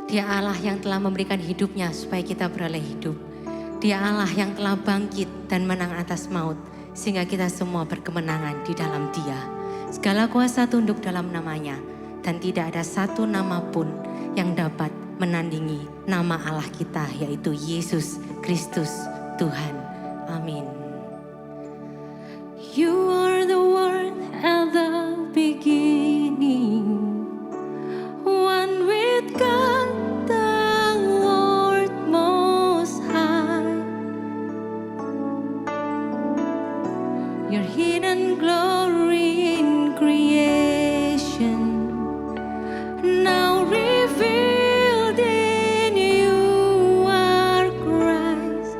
Dia Allah yang telah memberikan hidupnya supaya kita beroleh hidup. Dia Allah yang telah bangkit dan menang atas maut, sehingga kita semua berkemenangan di dalam Dia. Segala kuasa tunduk dalam namanya, dan tidak ada satu nama pun yang dapat menandingi nama Allah kita, yaitu Yesus Kristus Tuhan. Amin. You are the Word at the beginning, one with God the Lord Most High. Your hidden glory in creation, now revealed in you are Christ.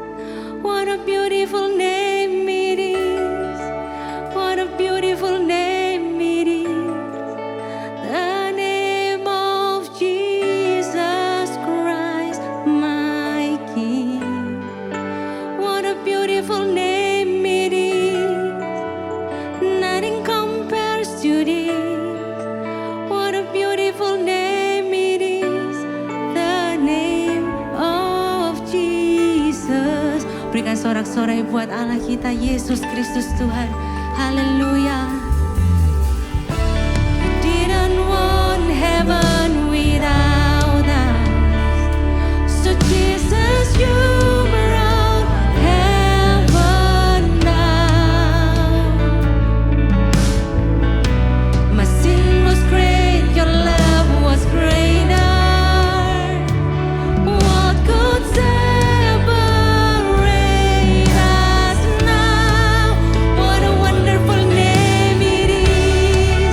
What a beautiful name it is. What a beautiful name it is. The name of Jesus Christ, my King. What a beautiful name it is. Nothing compares to this. What a beautiful name it is. The name of Jesus. Berikan sorak-sorai buat Allah kita, Yesus Kristus Tuhan. Haleluya. You didn't want heaven without us. So Jesus, you brought heaven down. My sin was great, your love was greater. What could separate us now? What a wonderful name it is.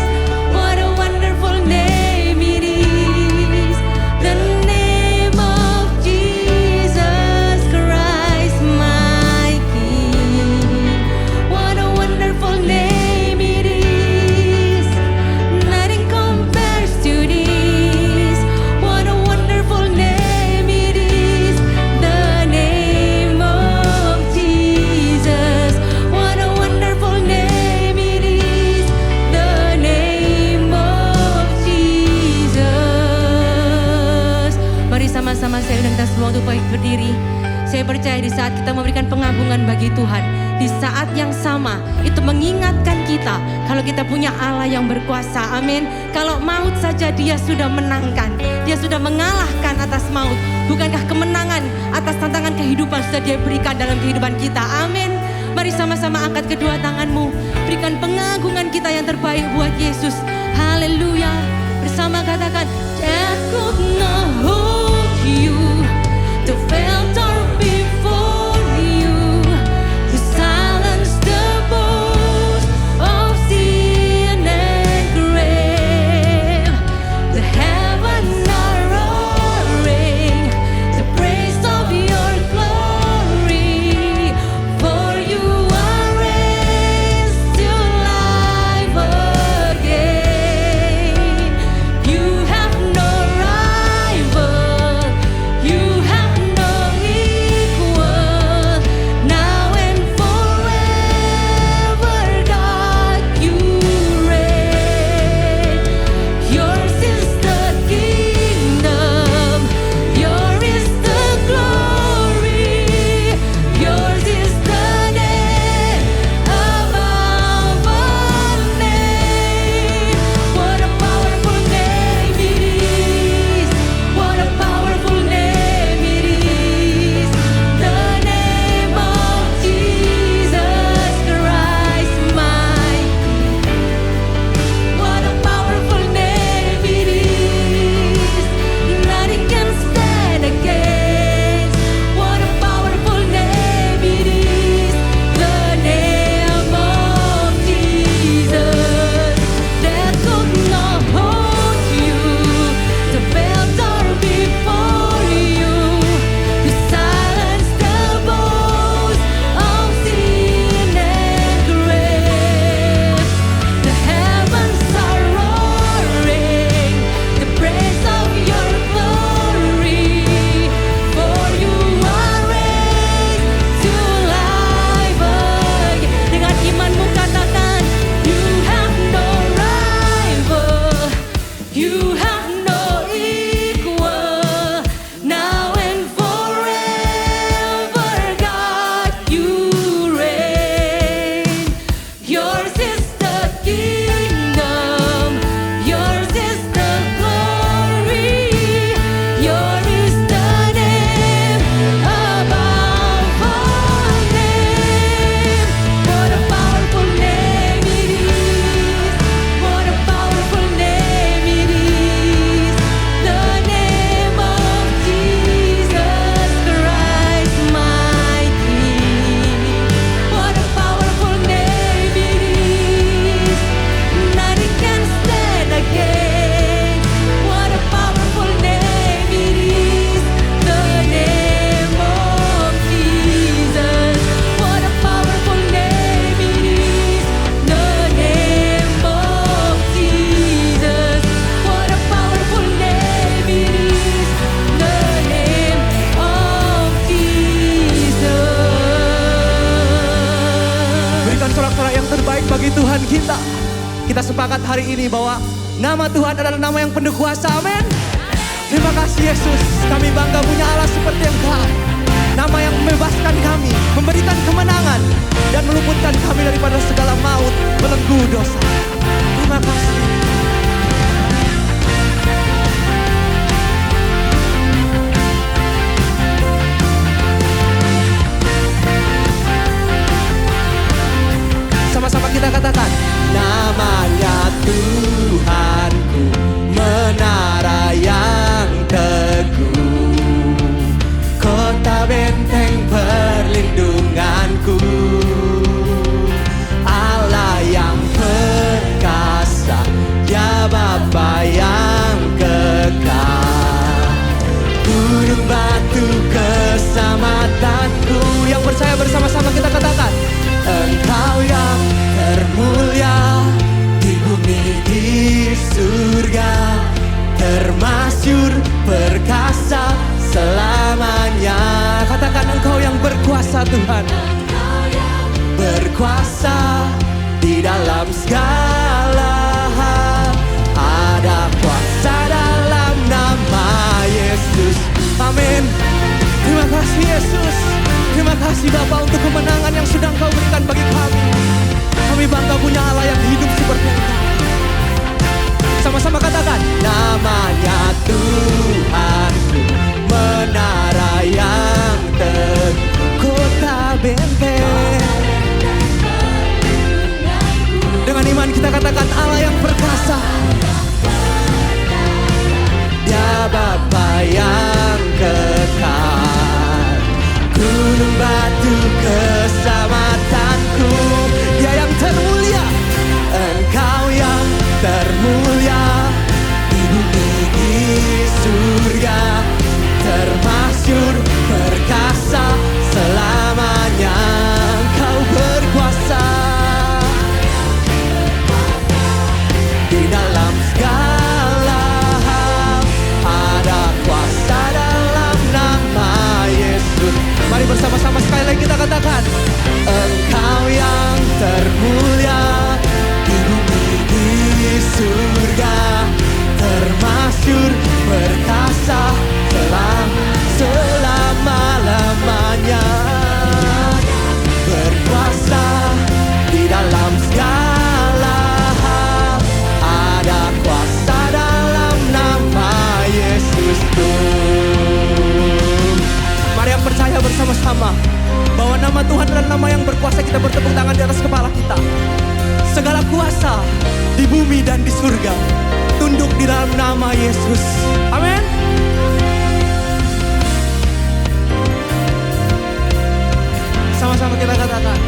What a wonderful name it is. The name of Jesus Christ, my King. What a wonderful name it is. Nothing compares to this. What a wonderful name it is. The name of Jesus. What a wonderful name it is. The name of Jesus. Mari sama-sama saya undang kita semua untuk baik berdiri. Saya percaya di saat kita memberikan pengagungan bagi Tuhan, di saat yang sama itu mengingatkan kita kalau kita punya Allah yang berkuasa. Amin. Kalau maut saja Dia sudah menangkan, Dia sudah mengalahkan atas maut. Bukankah kemenangan atas tantangan kehidupan sudah Dia berikan dalam kehidupan kita? Amin. Mari sama-sama angkat kedua tanganmu, berikan pengagungan kita yang terbaik buat Yesus. Haleluya. Bersama katakan, Death could not hold you, the filter before you. You silence the boast of sin and grave. The heavens are roaring, the praise of your glory. For you are raised to life again. You have no right kita. Kita sepakat hari ini bahwa nama Tuhan adalah nama yang penuh kuasa. Amin. Terima kasih Yesus. Kami bangga punya Allah seperti Engkau. Nama yang membebaskan kami, memberikan kemenangan, dan meluputkan kami daripada segala maut, belenggu dosa. Terima kasih. Sama-sama kita katakan, namanya Tuhanku, menara yang teguh, kota benteng perlindunganku, Allah yang perkasa, ya Bapa yang kekal, gunung batu keselamatanku. Yang percaya bersama-sama kita katakan, Engkau yang termulia di bumi di surga, termasyur perkasa selamanya. Katakan, Engkau yang berkuasa Tuhan, berkuasa di dalam segala hal. Ada kuasa dalam nama Yesus. Amin. Terima kasih Yesus. Terima kasih Bapa untuk kemenangan yang sudah Engkau berikan bagi kami. Kami bangga punya Allah yang hidup seperti Engkau. Sama-sama katakan, namanya Tuhanku, menara yang teguh, kota benteng. Dengan iman kita katakan, Allah yang perkasa, ya Bapa yang kekal, gunung batu keselamatanku, Dia yang termulia. Engkau yang termulia di bumi di surga, termasyur perkasa selamanya. Engkau berkuasa di dalam segala hal. Ada kuasa dalam nama Yesus. Mari bersama-sama sekali lagi kita katakan, Engkau yang termulia di bumi di surga, termasyur perkasa selama-lamanya, berkuasa di dalam segala hal. Ada kuasa dalam nama Yesus Tuhan. Mari yang percaya bersama-sama bahwa nama Tuhan adalah nama yang berkuasa. Kita bertepuk tangan di atas kepala kita. Segala kuasa di bumi dan di surga tunduk di dalam nama Yesus. Amin. Sama-sama kita katakan,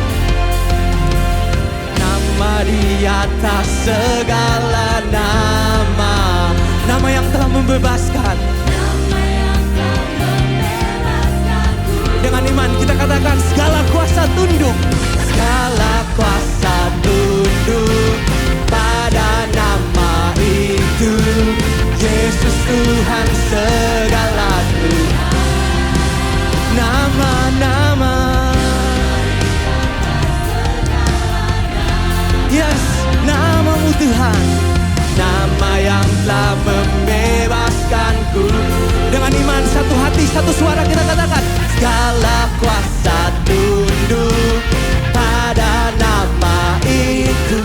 nama di atas segala nama, nama yang telah membebaskan. Dengan iman kita katakan, segala kuasa tunduk, segala kuasa tunduk pada nama itu, Yesus Tuhan segala Tuhan. Nama-nama, yes, namamu Tuhan, nama yang telah membebaskanku. Dengan iman satu hati satu suara kita katakan, segala kuasa tunduk pada nama itu,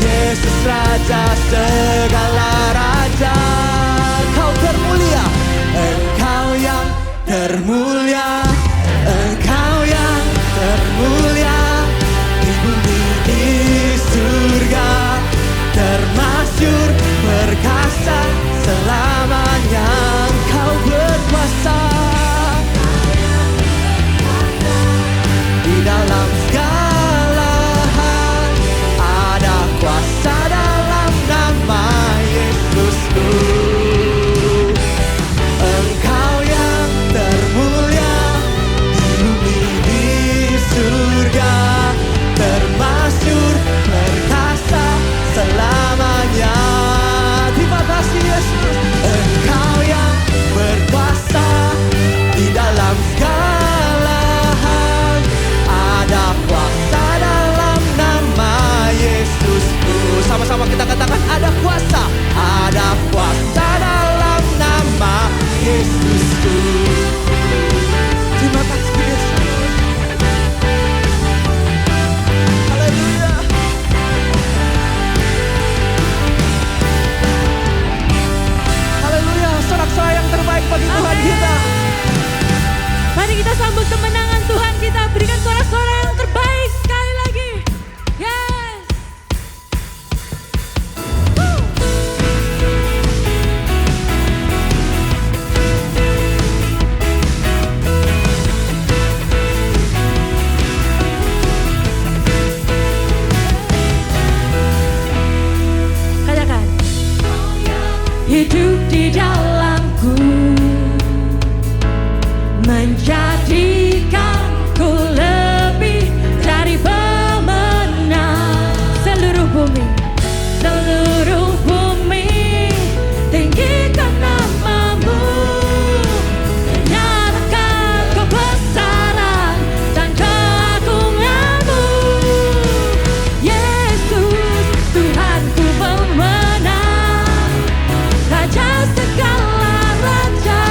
Yesus Raja segala raja. Engkau termulia, Engkau yang termulia, Engkau yang termulia di bumi di surga, termasyur perkasa selamanya. Engkau berkuasa Yesusku. Terima kasih Yesus. Haleluya. Haleluya, sorak-sorai yang terbaik bagi Tuhan kita. Mari kita sambut kemenangan Tuhan kita. Berikan suara-suara yang terbaik sekali lagi. Yes. Katakan. Hidup di dalamku, menjadikanku lebih dari pemenang. Seluruh bumi tinggikan namamu, menyatakan kebesaran dan keagunganmu. Yesus Tuhanku pemenang, Raja segala raja,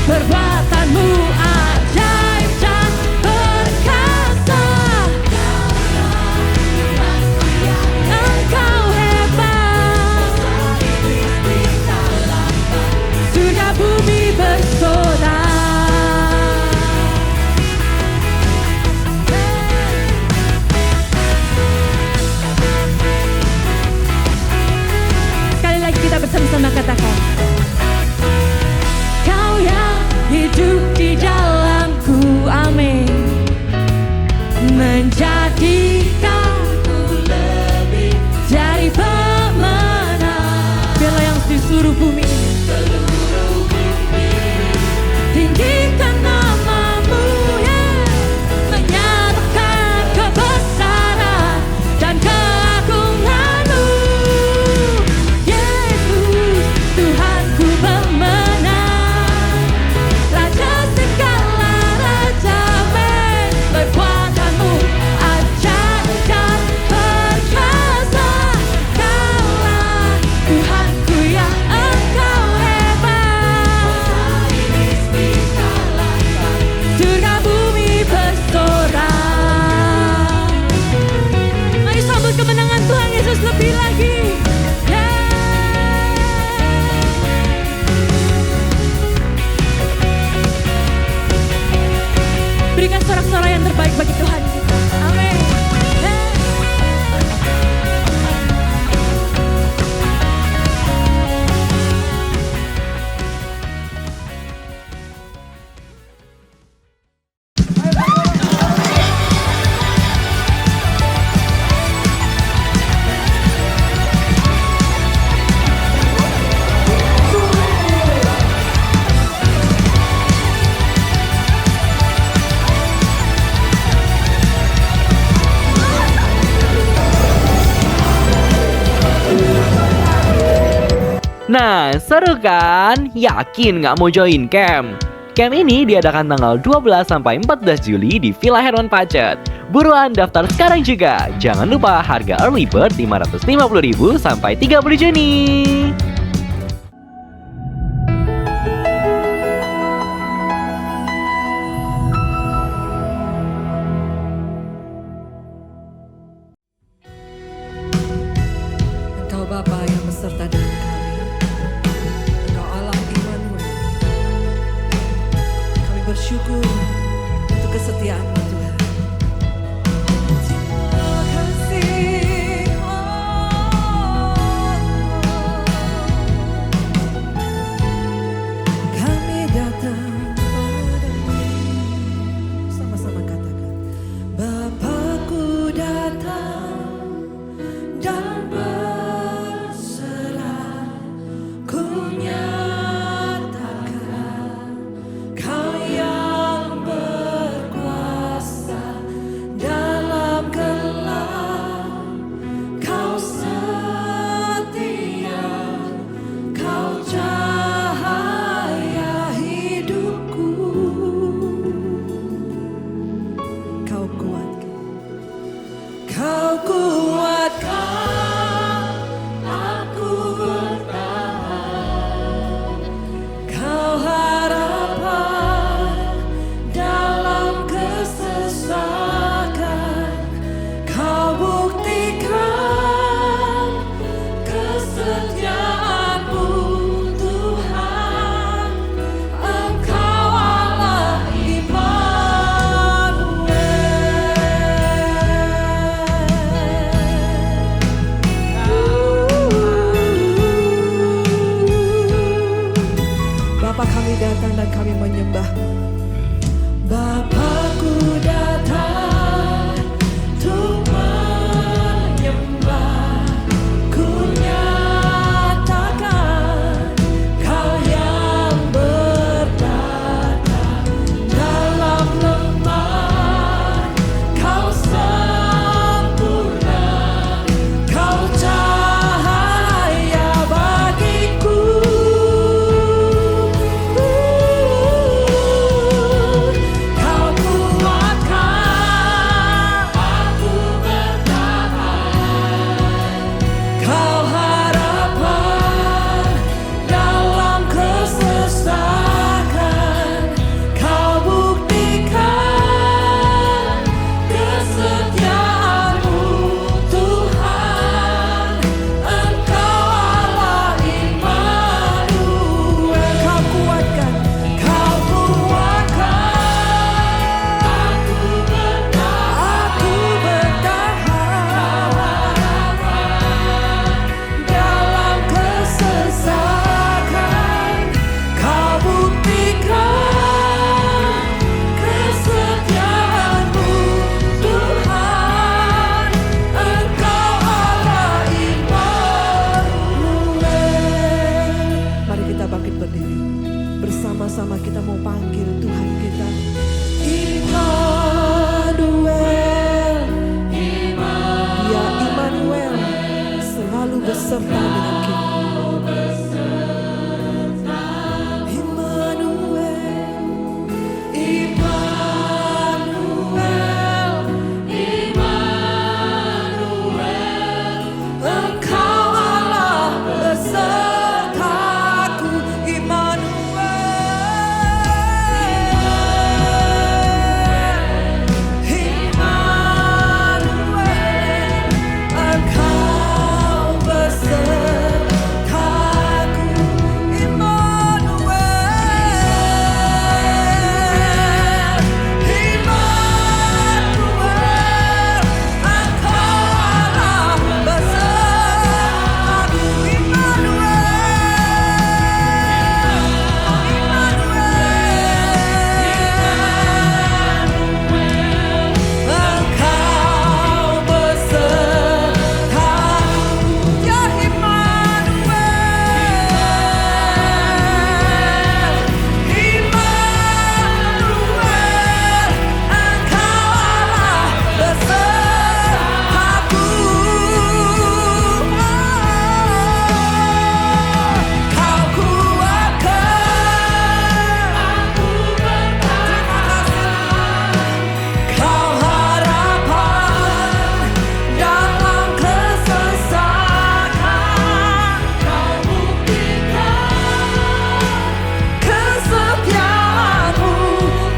perbuatanmu ajaib dan perkasa. Engkau hebat, surga bumi bersorak. Sekali lagi kita bersama-sama katakan. Kau yang hidup di dalamku, amin, menjadikanku lebih dari pemenang. Biarlah yang di seluruh bumi tinggikan namamu, menyatakan kebesaran dan keagunganmu. Yesus Tuhanku pemenang, Raja segala raja, perbuatanmu ajaib dan perkasa. Kaulah Tuhanku yang engkau hebat, surga bumi bersorak. Mari sambut kemenangan Tuhan Yesus lebih lagi. Berikan sorak-sorai yang terbaik bagi Tuhan kita. Amin. Nah, seru kan? Yakin nggak mau join camp? Camp ini diadakan tanggal 12 sampai 14 Juli di Villa Herman Pacet. Buruan daftar sekarang juga. Jangan lupa harga early bird 550.000 sampai 30 Juni. Engkau Bapa yang beserta dengan kami, Engkau Allah Immanuel. Kami bersyukur untuk kesetiaan-Mu Tuhan. Terima kasih Allah. Kami datang padamu. Sama-sama katakan, Bapakku datang dan berserah, ku nyatakan Kau yang berkuasa. datang dan kami menyembah. Bapakku datang untuk menyembah, ku nyatakan Kau yang bertata dalam lemah, Kau sempurna, Kau cahaya bagiku. Kau kuatkan aku bertahan, Kau harapan dalam kesesakan, Kau buktikan kesetiaan-Mu Tuhan. Engkau Allah Immanuel. Kau kuatkan, Kau kuatkan aku bertahan dalam kesesakan, Kau buktikan kesetiaan-Mu Tuhan. Engkau Allah Immanuel. Mari kita bangkit berdiri. Bersama-sama kita mau panggil Tuhan kita. Immanuel. Dia Immanuel, selalu beserta dengan kita. Immanuel, Immanuel, Immanuel, Engkau Allah besertaku. Immanuel, Immanuel, Engkau besertaku. Immanuel, Immanuel, Engkau Allah besertaku. Engkau besertaku, ya Immanuel, Immanuel, Engkau Allah besertaku. Kau kuatkan aku bertahan, Kau harapan dalam kesesakan, Kau buktikan kesetiaan-Mu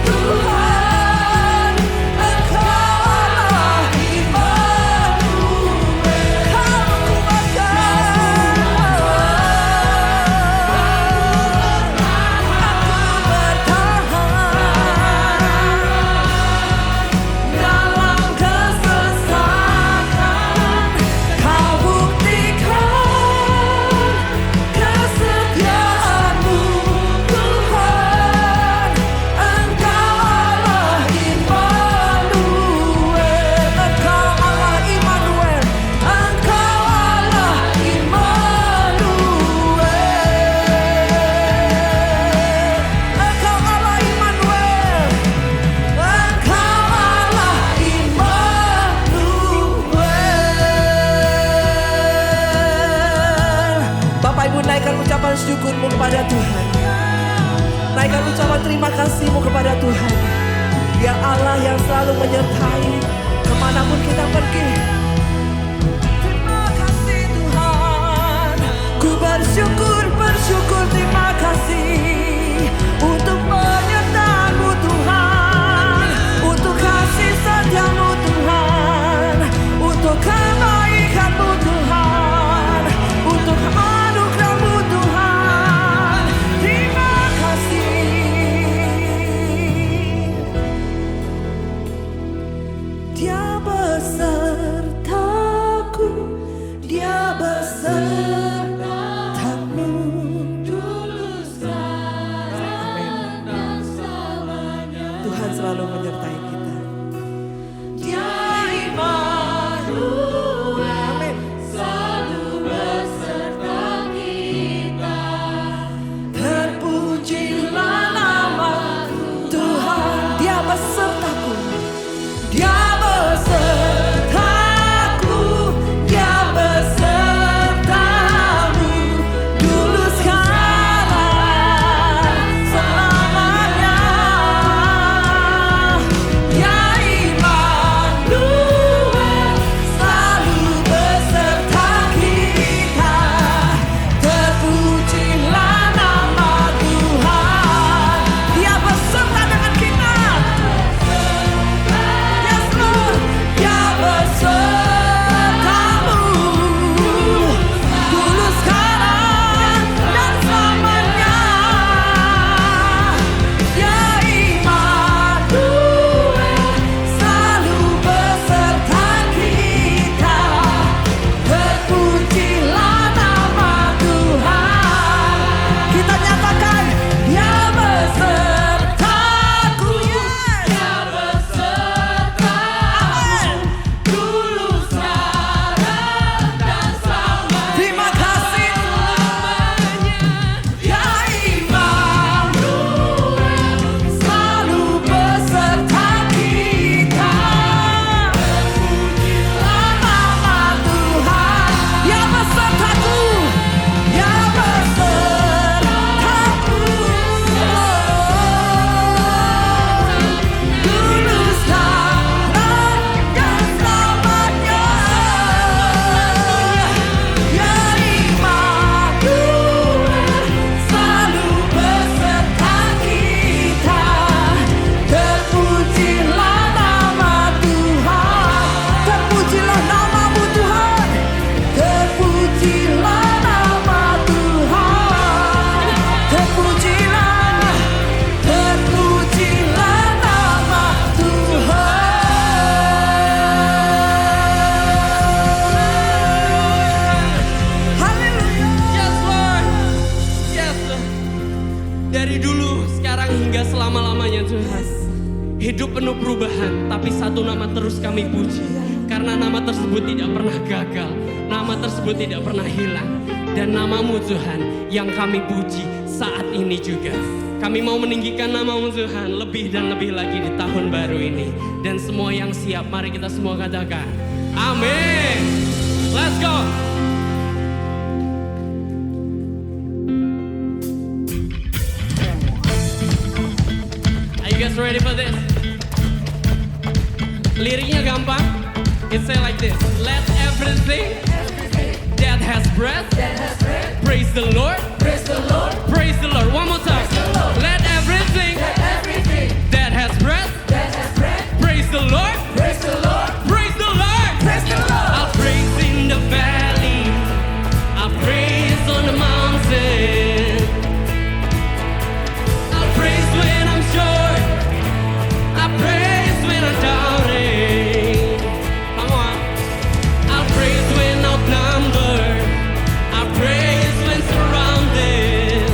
Tuhan. Engkau Allah Immanuel. Kau kuatkan aku bertahan dalam kesesakan, Kau buktikan kesetiaan-Mu Tuhan. Engkau Allah Immanuel. Engkau Allah Immanuel. Engkau Allah Immanuel. Engkau Allah Immanuel. Engkau Allah Immanuel. Bapak Ibu, naikkan ucapan syukur-Mu kepada Tuhan. Naikkan ucapan terima kasih-Mu kepada Tuhan. Dia Allah yang selalu menyertai kemanapun kita pergi. Terima kasih Tuhan. Ku bersyukur, terima kasih untuk penyertaan-Mu Tuhan, untuk kasih setia-Mu Tuhan, untuk kebaikan-Mu Tuhan, untuk anugerah-Mu Tuhan. Terima kasih. Dia besertaku, Dia besertamu. Tulus Tuhan selalu menyertai kita. Dia Immanuel, Amin. selalu beserta kita. Terpujilah nama Tuhan. Dia besertaku. Dia besertaku. Dia besertamu. Dulu sekarang selamanya. Ya Immanuel, selalu beserta kita. Terpujilah nama Tuhan. Dia beserta dengan kita. Yes Lord, Dia besertamu. Dulu sekarang dan selamanya. Ya Immanuel, selalu beserta kita. Terpujilah nama Tuhan. Kita nyatakan Dia besertaku. Dia besertamu. Dulu sekarang dan selamanya. Terima kasih selamanya. Ya Immanuel, selalu beserta kita. Terpujilah nama Tuhan. Dia besertaku. Dia besertaku. Dulu sekarang dan selamanya. Ya Immanuel, selalu beserta kita. Terpujilah nama Tuhan. Terpujilah namamu Tuhan. Terpujilah nama Tuhan. Terpujilah. Terpujilah nama Tuhan. Haleluya. Yes Lord, yes Lord. Dari dulu, sekarang hingga selama-lamanya Tuhan. Hidup penuh perubahan, tapi satu nama terus kami puji. Karena nama tersebut tidak pernah gagal, nama tersebut tidak pernah hilang. Dan namamu Tuhan yang kami puji saat ini juga. Kami mau meninggikan namamu Tuhan lebih dan lebih lagi di tahun baru ini. Dan semua yang siap, mari kita semua katakan amin. Let's go. Are you guys ready for this? Liriknya gampang. It say like this. Let everything that has breath praise the Lord. Praise the Lord. Praise the Lord. One more time. Let everything that has breath praise the Lord. Praise the Lord. Praise the Lord. Praise the Lord. I'll praise in the valley. I'll praise on the mountain. I'll praise when I'm short. I'll praise when I'm doubting. Come on. I'll praise when outnumbered. I'll praise when surrounded.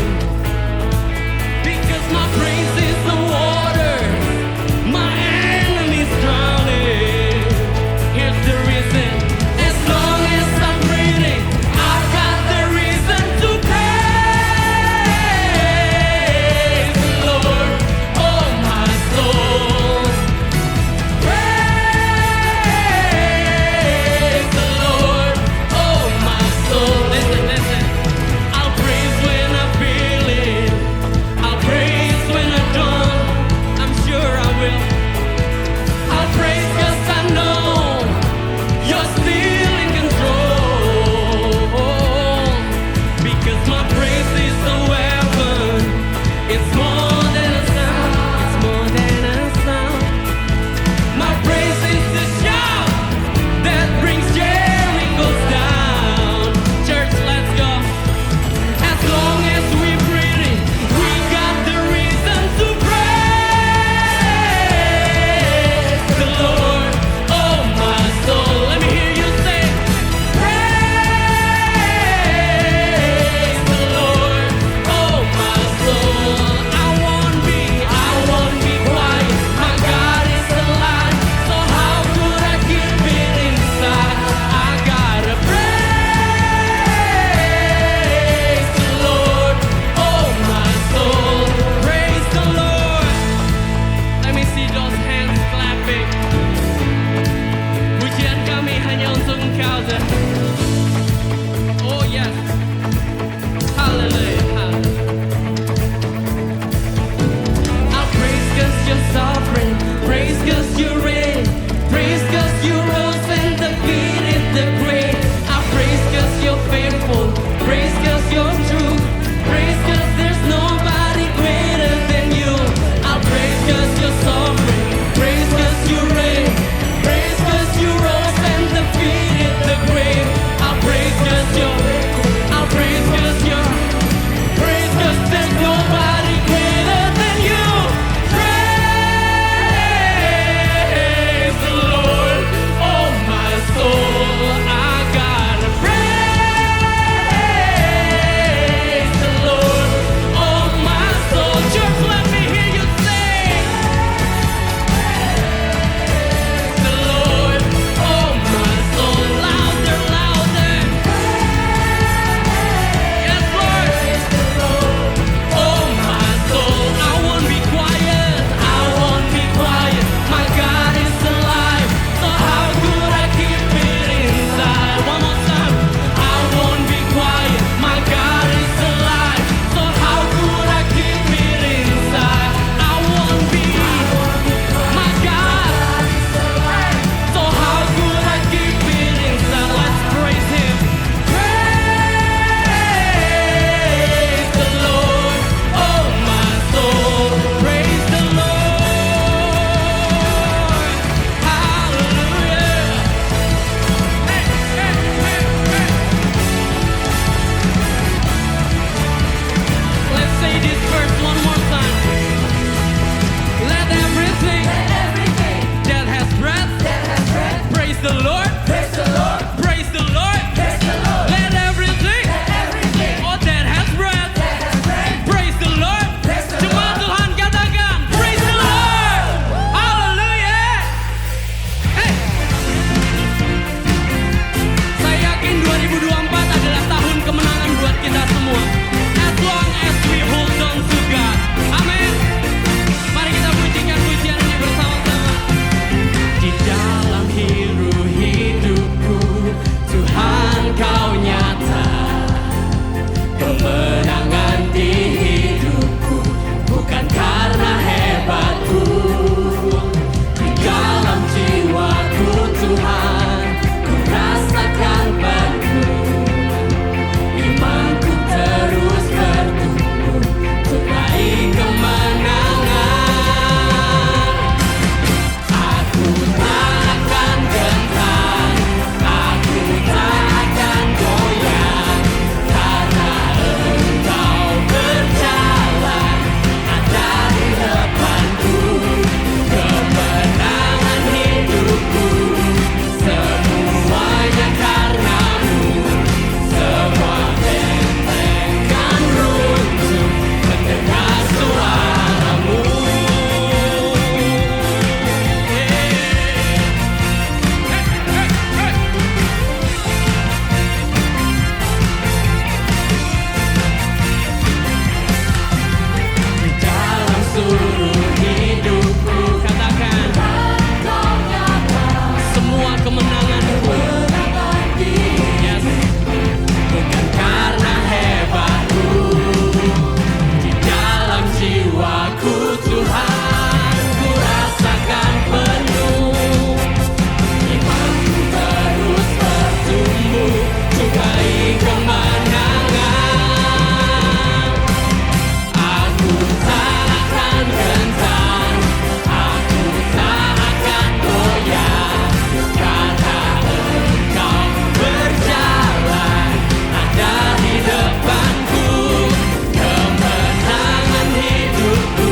jiwaku Tuhan, ku rasakan penuh. Imanku terus bertumbuh, sukai kemenangan. Aku tak akan gentar, aku tak akan goyah, karena Engkau berjalan ada di depanku. Kemenangan hidupku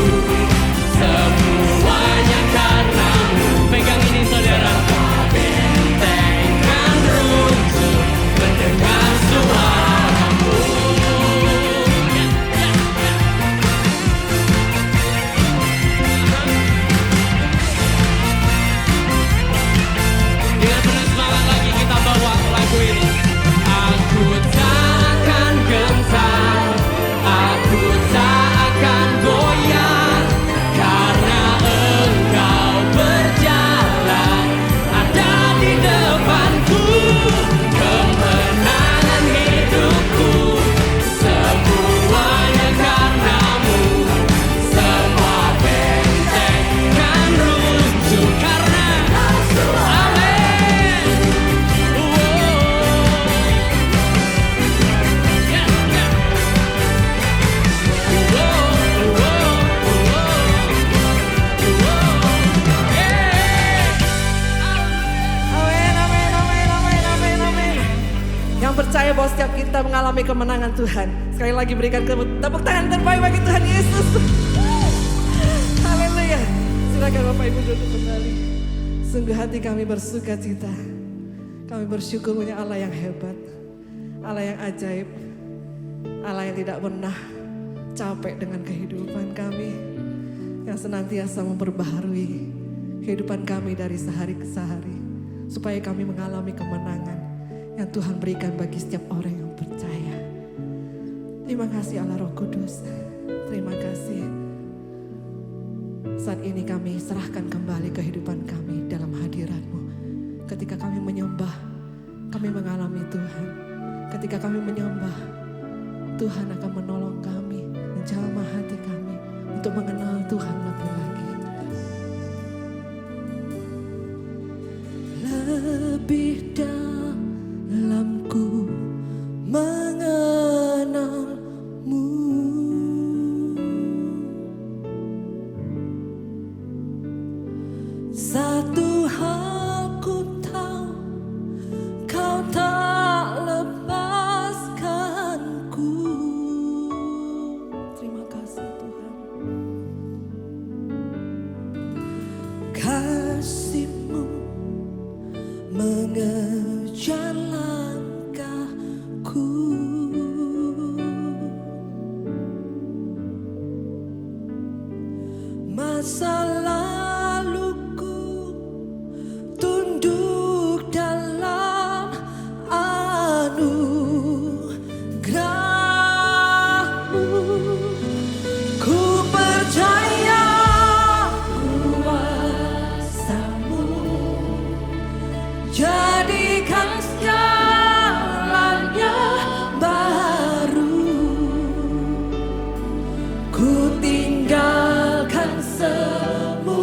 semuanya karena-Mu. Pegang ini saudara. Bentengkan runtuh mendengar suara-Mu. Dengan penuh semangat lagi kita bawa lagu ini. Aku tak akan gentar, aku tak akan goyah, karena Engkau berjalan ada di depanku. Kemenangan hidupku semuanya karena-Mu. Semua benteng kan runtuh karena Amin. Amin, amin, amin, amin, amin, amin. Yang percaya bahwa setiap kita mengalami kemenangan Tuhan. Sekali lagi berikan tepuk tangan terbaik bagi Tuhan Yesus. Haleluya. Silakan Bapak Ibu duduk kembali. Sungguh hati kami bersuka cita. Kami bersyukur punya Allah yang hebat. Allah yang ajaib. Allah yang tidak pernah capek dengan kehidupan kami. Yang senantiasa memperbaharui kehidupan kami dari sehari ke sehari. Supaya kami mengalami kemenangan yang Tuhan berikan bagi setiap orang yang percaya. Terima kasih Allah Roh Kudus. Terima kasih. Saat ini kami serahkan kembali kehidupan kami dalam hadirat-Mu. Ketika kami menyembah, kami mengalami Tuhan. Ketika kami menyembah, Tuhan akan menolong kami, menjamah hati kami untuk mengenal Tuhan lebih lagi. Lebih dalamku mengenal-Mu, satu hal ku tahu, Kau tak lepaskanku. Terima kasih Tuhan. Kasih-Mu mengejar langkahku. Masa laluku tunduk dalam anugerah-Mu. Ku percaya kuasa-Mu jadikan jalannya baru. Ku tinggalkan semua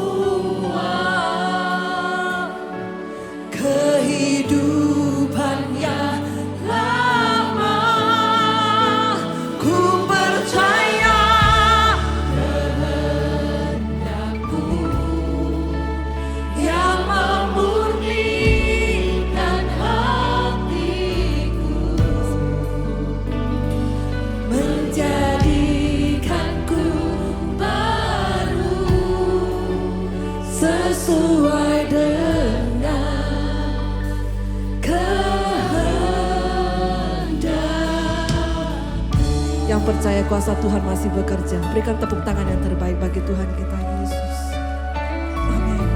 kehidupan yang lama. Ku percaya kehendak-Mu yang memurnikan hatiku, menjadikanku baru sesuai dengan kehendak. Yang percaya kuasa Tuhan masih bekerja, berikan tepuk tangan yang terbaik bagi Tuhan kita Yesus. Amin.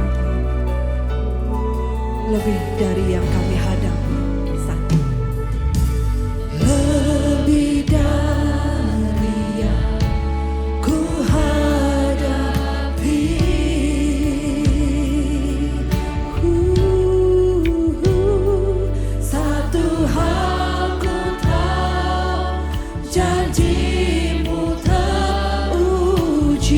Lebih dari yang kami hadapi saat ini. Lebih dari yang ku hadapi. Satu hal ku tahu, janji-Mu teruji.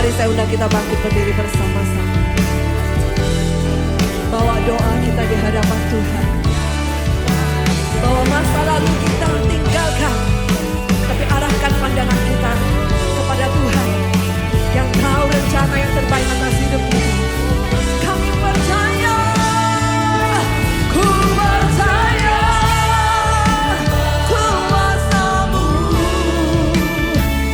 Mari saya undang kita bangkit berdiri bersama-sama. Bawa doa kita di hadapan Tuhan. Bawa masa lalu kita tinggalkan, tapi arahkan pandangan kita kepada Tuhan yang tahu rencana yang terbaik atas hidup kita. Kami percaya, ku percaya kuasa-Mu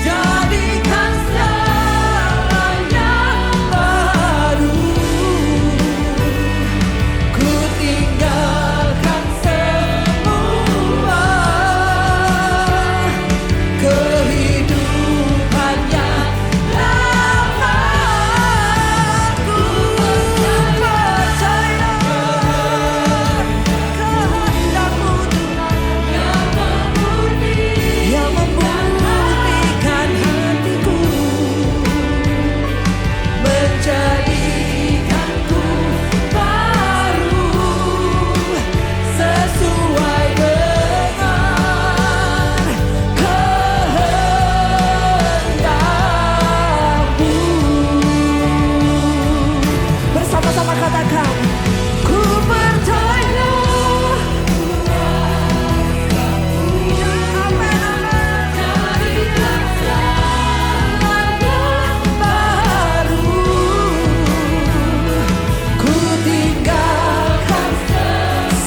jadikan segalanya baru. Ku tinggalkan semua kehidupan yang lama. Ku percaya kehendak-Mu yang memurnikan hatiku, menjadikanku baru sesuai dengan kehendak-Mu. Bersama-sama katakan, ku percaya. Amin, amin. Baru ku tinggalkan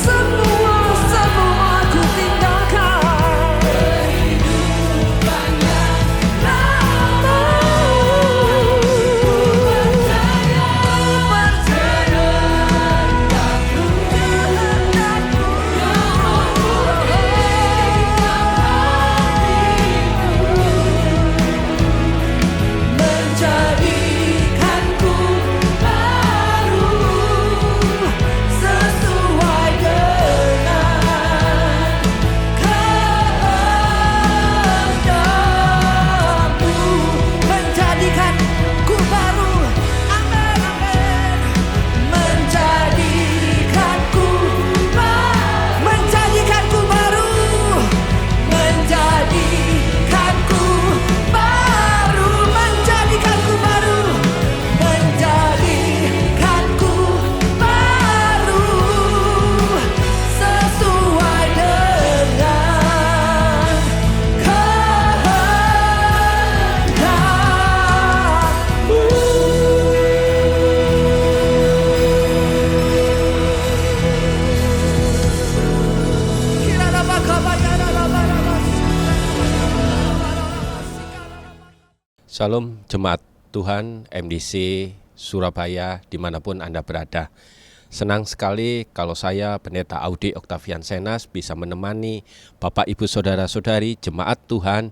semua ku tinggalkan kehidupan yang lama. Menjadikanku baru sesuai dengan kehendak-Mu. Menjadikanku baru, amin, amin. Menjadikanku baru, menjadikanku baru, menjadikanku baru, menjadikanku baru, menjadikanku baru sesuai dengan kehendak-Mu. Shalom Jemaat Tuhan MDC Surabaya dimanapun Anda berada. Senang sekali kalau saya Pendeta Audi Octavian Senas bisa menemani Bapak Ibu Saudara-saudari Jemaat Tuhan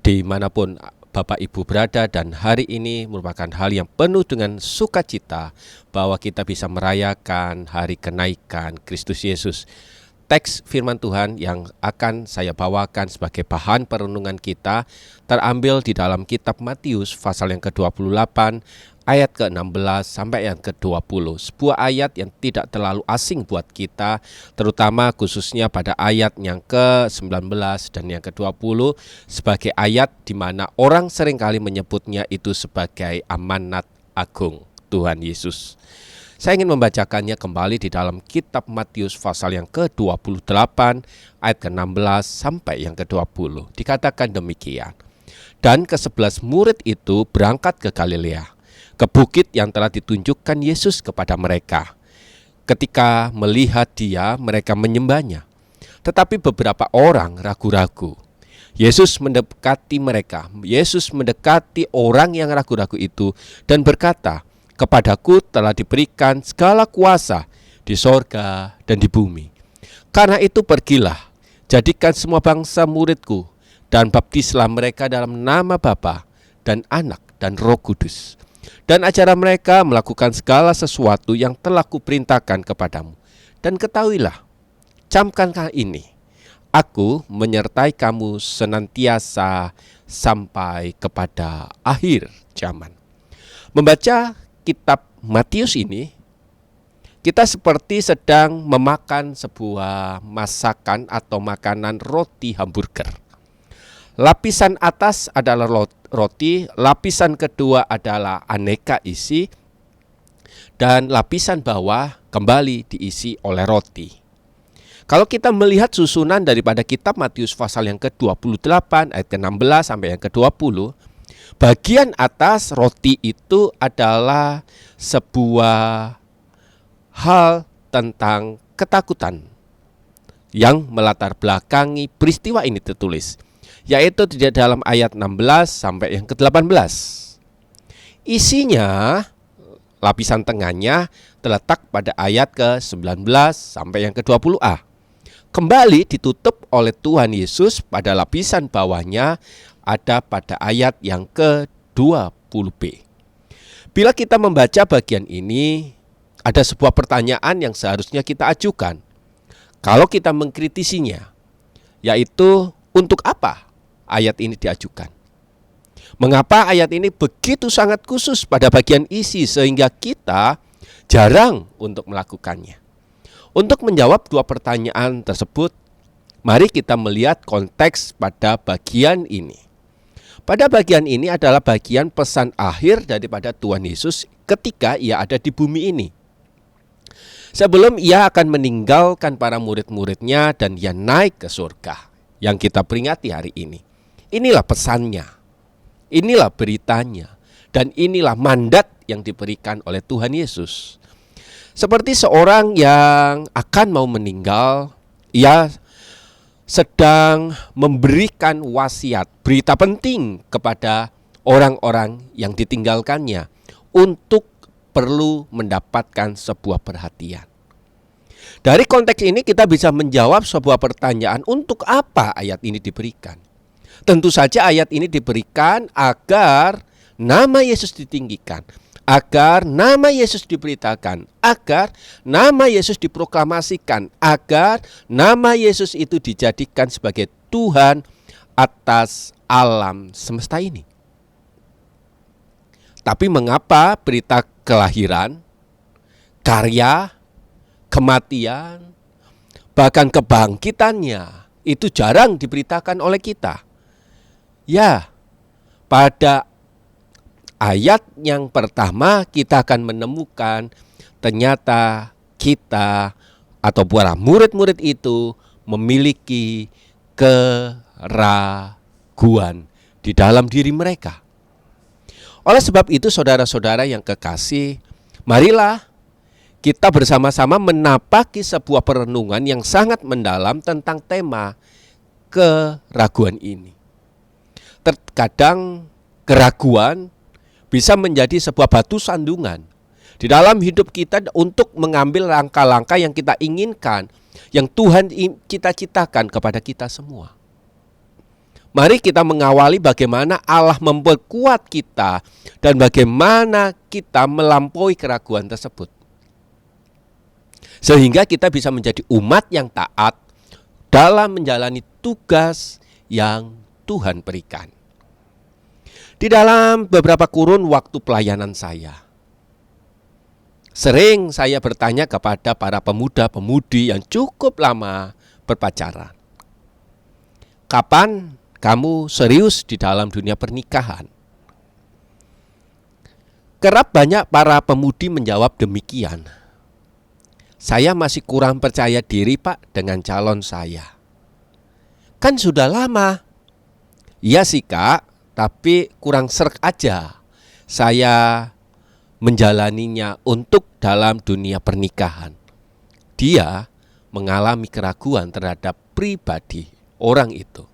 dimanapun Bapak Ibu berada, dan hari ini merupakan hal yang penuh dengan sukacita bahwa kita bisa merayakan hari kenaikan Kristus Yesus. Teks firman Tuhan yang akan saya bawakan sebagai bahan perenungan kita terambil di dalam kitab Matius pasal yang ke-28 ayat ke-16 sampai yang ke-20. Sebuah ayat yang tidak terlalu asing buat kita, terutama khususnya pada ayat yang ke-19 dan yang ke-20 sebagai ayat di mana orang seringkali menyebutnya itu sebagai amanat agung Tuhan Yesus. Saya ingin membacakannya kembali di dalam kitab Matius pasal yang ke-28 ayat ke-16 sampai yang ke-20. Dikatakan demikian. Dan ke-11 murid itu berangkat ke Galilea, ke bukit yang telah ditunjukkan Yesus kepada mereka. Ketika melihat Dia, mereka menyembahnya. Tetapi beberapa orang ragu-ragu. Yesus mendekati mereka. Yesus mendekati orang yang ragu-ragu itu dan berkata, "Kepadaku telah diberikan segala kuasa di sorga dan di bumi. Karena itu pergilah, jadikan semua bangsa muridku, dan baptislah mereka dalam nama Bapa dan Anak dan Roh Kudus. Dan ajarlah mereka melakukan segala sesuatu yang telah kuperintahkan kepadamu. Dan ketahuilah, camkanlah ini, aku menyertai kamu senantiasa sampai kepada akhir zaman." Membaca kitab Matius ini, kita seperti sedang memakan sebuah masakan atau makanan roti hamburger. Lapisan atas adalah roti, lapisan kedua adalah aneka isi, dan lapisan bawah kembali diisi oleh roti. Kalau kita melihat susunan daripada kitab Matius pasal yang ke-28 ayat ke-16 sampai yang ke-20, bagian atas roti itu adalah sebuah hal tentang ketakutan yang melatar belakangi peristiwa ini tertulis, yaitu di dalam ayat 16 sampai yang ke-18. Isinya, lapisan tengahnya terletak pada ayat ke-19 sampai yang ke-20a. Kembali ditutup oleh Tuhan Yesus pada lapisan bawahnya ada pada ayat yang ke-20b. Bila kita membaca bagian ini, ada sebuah pertanyaan yang seharusnya kita ajukan kalau kita mengkritisinya, yaitu untuk apa ayat ini diajukan? Mengapa ayat ini begitu sangat khusus pada bagian isi sehingga kita jarang untuk melakukannya? Untuk menjawab dua pertanyaan tersebut, mari kita melihat konteks pada bagian ini. Pada bagian ini adalah bagian pesan akhir daripada Tuhan Yesus ketika ia ada di bumi ini. Sebelum ia akan meninggalkan para murid-muridnya dan ia naik ke surga yang kita peringati hari ini. Inilah pesannya, inilah beritanya, dan inilah mandat yang diberikan oleh Tuhan Yesus. Seperti seorang yang akan mau meninggal, ia sedang memberikan wasiat, berita penting kepada orang-orang yang ditinggalkannya untuk perlu mendapatkan sebuah perhatian. Dari konteks ini kita bisa menjawab sebuah pertanyaan, untuk apa ayat ini diberikan? Tentu saja ayat ini diberikan agar nama Yesus ditinggikan, agar nama Yesus diberitakan, agar nama Yesus diproklamasikan, agar nama Yesus itu dijadikan sebagai Tuhan atas alam semesta ini. Tapi mengapa berita kelahiran, karya, kematian, bahkan kebangkitannya itu jarang diberitakan oleh kita? Ya, pada ayat yang pertama kita akan menemukan ternyata kita atau para murid-murid itu memiliki keraguan di dalam diri mereka. Oleh sebab itu saudara-saudara yang kekasih, marilah kita bersama-sama menapaki sebuah perenungan yang sangat mendalam tentang tema keraguan ini. Terkadang keraguan bisa menjadi sebuah batu sandungan di dalam hidup kita untuk mengambil langkah-langkah yang kita inginkan, yang Tuhan cita-citakan kepada kita semua. Mari kita mengawali bagaimana Allah memperkuat kita dan bagaimana kita melampaui keraguan tersebut, sehingga kita bisa menjadi umat yang taat dalam menjalani tugas yang Tuhan berikan. Di dalam beberapa kurun waktu pelayanan saya, sering saya bertanya kepada para pemuda-pemudi yang cukup lama berpacaran, kapan kamu serius di dalam dunia pernikahan? Kerap banyak para pemudi menjawab demikian. Saya masih kurang percaya diri, Pak, dengan calon saya. Kan sudah lama. Iya sih, Kak, tapi kurang srek aja saya menjalaninya untuk dalam dunia pernikahan. Dia mengalami keraguan terhadap pribadi orang itu.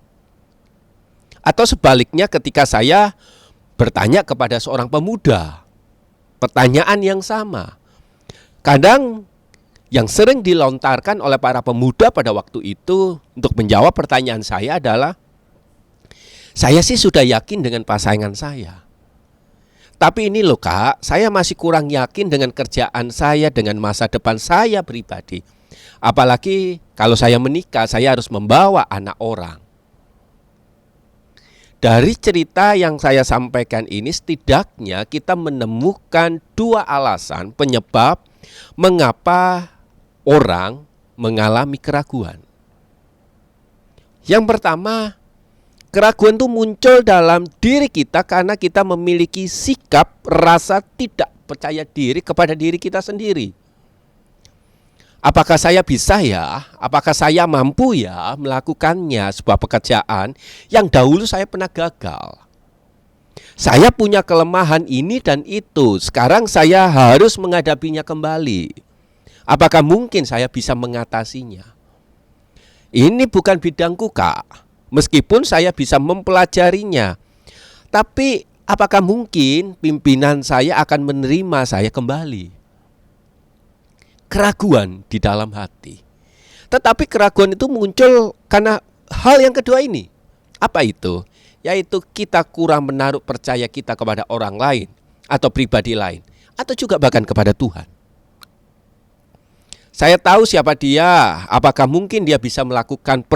Atau sebaliknya ketika saya bertanya kepada seorang pemuda, pertanyaan yang sama. Kadang yang sering dilontarkan oleh para pemuda pada waktu itu untuk menjawab pertanyaan saya adalah, saya sih sudah yakin dengan pasangan saya. Tapi ini loh, Kak, saya masih kurang yakin dengan kerjaan saya, dengan masa depan saya pribadi. Apalagi kalau saya menikah, saya harus membawa anak orang. Dari cerita yang saya sampaikan ini, setidaknya kita menemukan dua alasan penyebab mengapa orang mengalami keraguan. Yang pertama, Keraguan itu muncul dalam diri kita karena kita memiliki sikap rasa tidak percaya diri kepada diri kita sendiri. Apakah saya bisa ya? Apakah saya mampu ya melakukannya sebuah pekerjaan yang dahulu saya pernah gagal? Saya punya kelemahan ini dan itu. Sekarang saya harus menghadapinya kembali. Apakah mungkin saya bisa mengatasinya? Ini bukan bidangku, Kak. Meskipun saya bisa mempelajarinya, tapi apakah mungkin pimpinan saya akan menerima saya kembali? Keraguan di dalam hati. Tetapi keraguan itu muncul karena hal yang kedua ini. Apa itu? Yaitu kita kurang menaruh percaya kita kepada orang lain atau pribadi lain, atau juga bahkan kepada Tuhan. Saya tahu siapa dia, apakah mungkin dia bisa melakukan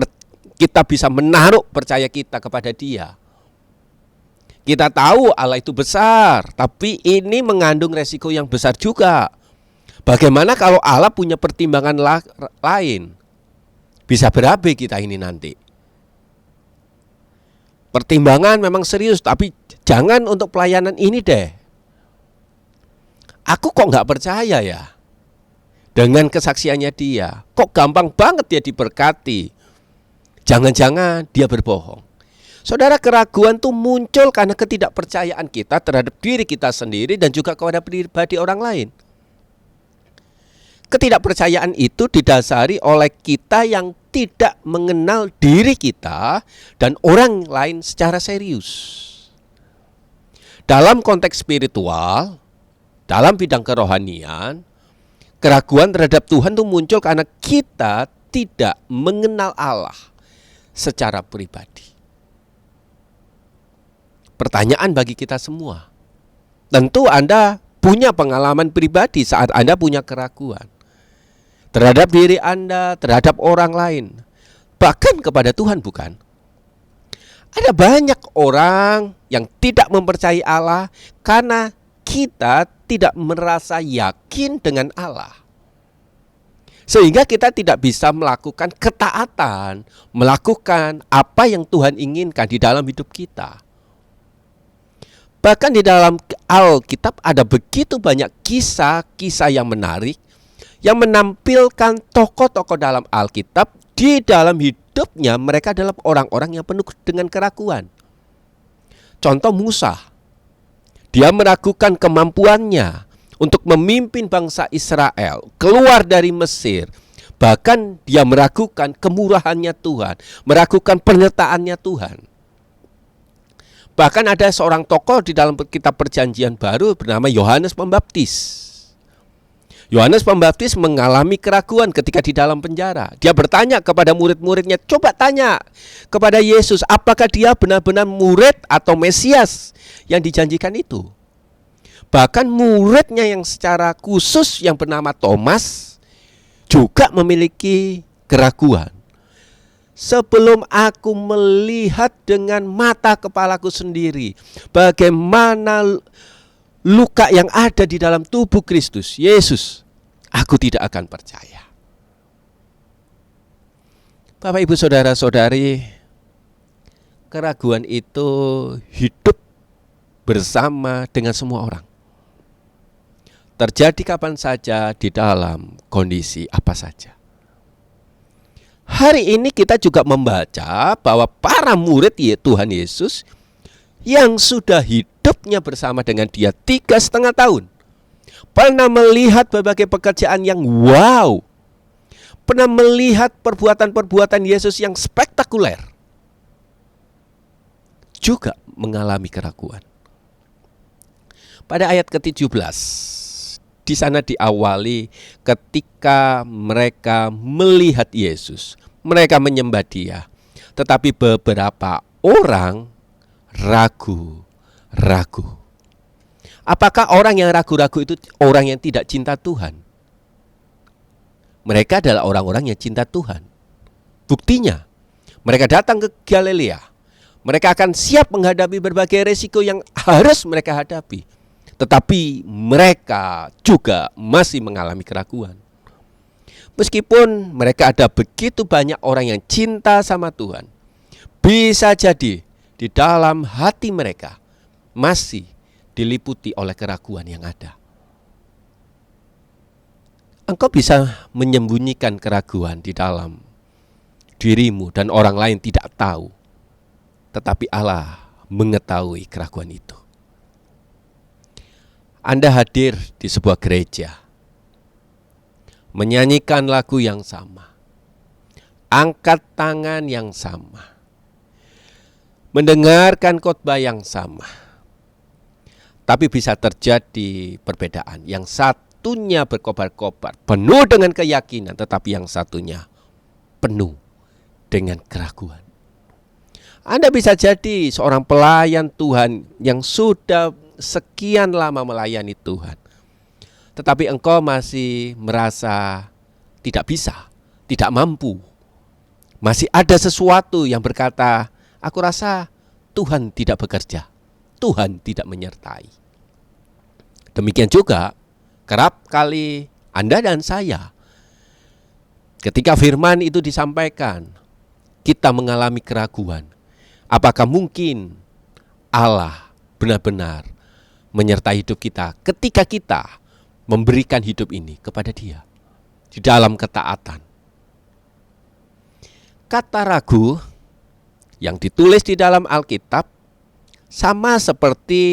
kita bisa menaruh percaya kita kepada dia. Kita tahu Allah itu besar, tapi ini mengandung resiko yang besar juga. Bagaimana kalau Allah punya pertimbangan lain? Bisa berabe kita ini nanti. Pertimbangan memang serius, tapi jangan untuk pelayanan ini deh. Aku kok nggak percaya ya dengan kesaksiannya dia. Kok gampang banget dia diberkati. Jangan-jangan dia berbohong. Saudara, keraguan itu muncul karena ketidakpercayaan kita terhadap diri kita sendiri dan juga kepada pribadi orang lain. Ketidakpercayaan itu didasari oleh kita yang tidak mengenal diri kita dan orang lain secara serius. Dalam konteks spiritual, dalam bidang kerohanian, keraguan terhadap Tuhan itu muncul karena kita tidak mengenal Allah secara pribadi. Pertanyaan bagi kita semua. Tentu Anda punya pengalaman pribadi saat Anda punya keraguan terhadap diri Anda, terhadap orang lain, bahkan kepada Tuhan, bukan? Ada banyak orang yang tidak mempercayai Allah karena kita tidak merasa yakin dengan Allah. Sehingga kita tidak bisa melakukan ketaatan, melakukan apa yang Tuhan inginkan di dalam hidup kita. Bahkan di dalam Alkitab ada begitu banyak kisah-kisah yang menarik yang menampilkan tokoh-tokoh dalam Alkitab di dalam hidupnya mereka adalah orang-orang yang penuh dengan keraguan. Contoh Musa, dia meragukan kemampuannya untuk memimpin bangsa Israel keluar dari Mesir. Bahkan dia meragukan kemurahannya Tuhan, meragukan penyertaannya Tuhan. Bahkan ada seorang tokoh di dalam kitab Perjanjian Baru bernama Yohanes Pembaptis. Yohanes Pembaptis mengalami keraguan ketika di dalam penjara. Dia bertanya kepada murid-muridnya, coba tanya kepada Yesus, apakah dia benar-benar murid atau Mesias yang dijanjikan itu? Bahkan muridnya yang secara khusus yang bernama Thomas juga memiliki keraguan. Sebelum aku melihat dengan mata kepalaku sendiri bagaimana luka yang ada di dalam tubuh Kristus Yesus, aku tidak akan percaya. Bapak, Ibu, saudara-saudari, keraguan itu hidup bersama dengan semua orang. Terjadi kapan saja, di dalam kondisi apa saja. Hari ini kita juga membaca bahwa para murid Tuhan Yesus yang sudah hidupnya bersama dengan dia 3,5 tahun, pernah melihat berbagai pekerjaan yang wow, pernah melihat perbuatan-perbuatan Yesus yang spektakuler, juga mengalami keraguan. Pada ayat ke-17, di sana diawali ketika mereka melihat Yesus, mereka menyembah dia, tetapi beberapa orang ragu-ragu. Apakah orang yang ragu-ragu itu orang yang tidak cinta Tuhan? Mereka adalah orang-orang yang cinta Tuhan. Buktinya, mereka datang ke Galilea. Mereka akan siap menghadapi berbagai resiko yang harus mereka hadapi. Tetapi mereka juga masih mengalami keraguan. Meskipun mereka ada begitu banyak orang yang cinta sama Tuhan, bisa jadi di dalam hati mereka masih diliputi oleh keraguan yang ada. Engkau bisa menyembunyikan keraguan di dalam dirimu dan orang lain tidak tahu. Tetapi Allah mengetahui keraguan itu. Anda hadir di sebuah gereja, menyanyikan lagu yang sama, angkat tangan yang sama, mendengarkan khotbah yang sama. Tapi bisa terjadi perbedaan. Yang satunya berkobar-kobar, penuh dengan keyakinan, tetapi yang satunya penuh dengan keraguan. Anda bisa jadi seorang pelayan Tuhan yang sudah sekian lama melayani Tuhan, tetapi engkau masih merasa tidak bisa, tidak mampu. Masih ada sesuatu yang berkata, aku rasa Tuhan tidak bekerja, Tuhan tidak menyertai. Demikian juga kerap kali Anda dan saya, ketika firman itu disampaikan, kita mengalami keraguan. Apakah mungkin Allah benar-benar menyertai hidup kita ketika kita memberikan hidup ini kepada Dia di dalam ketaatan? Kata ragu yang ditulis di dalam Alkitab sama seperti